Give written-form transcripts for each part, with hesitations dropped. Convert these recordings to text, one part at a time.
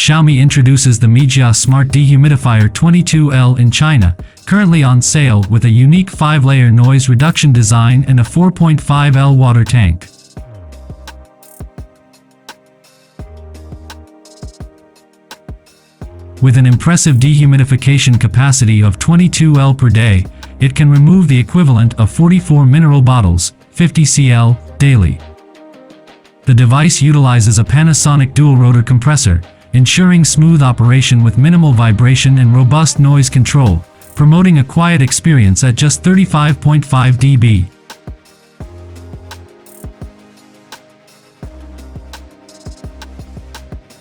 Xiaomi introduces the MIJIA Smart Dehumidifier 22L in China, currently on sale with a unique 5-layer noise reduction design and a 4.5L water tank. With an impressive dehumidification capacity of 22L per day, it can remove the equivalent of 44 mineral bottles, 50 cl, daily. The device utilizes a Panasonic dual-rotor compressor, ensuring smooth operation with minimal vibration and robust noise control, promoting a quiet experience at just 35.5 dB.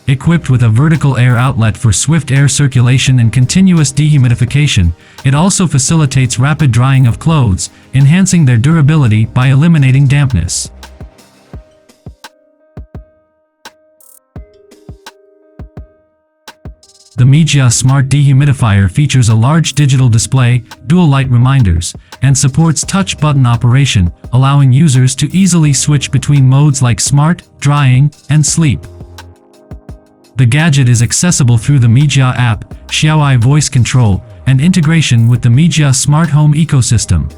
Equipped with a vertical air outlet for swift air circulation and continuous dehumidification, it also facilitates rapid drying of clothes, enhancing their durability by eliminating dampness. The MIJIA Smart Dehumidifier features a large digital display, dual light reminders, and supports touch button operation, allowing users to easily switch between modes like smart, drying, and sleep. The gadget is accessible through the MIJIA app, Xiaomi voice control, and integration with the MIJIA smart home ecosystem.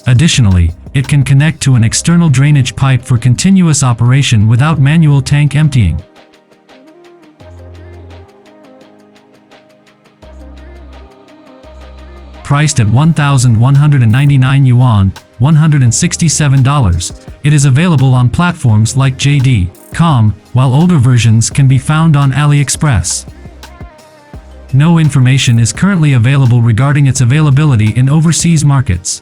Additionally, it can connect to an external drainage pipe for continuous operation without manual tank emptying. Priced at 1,199 yuan, $167, it is available on platforms like JD.com, while older versions can be found on AliExpress. No information is currently available regarding its availability in overseas markets.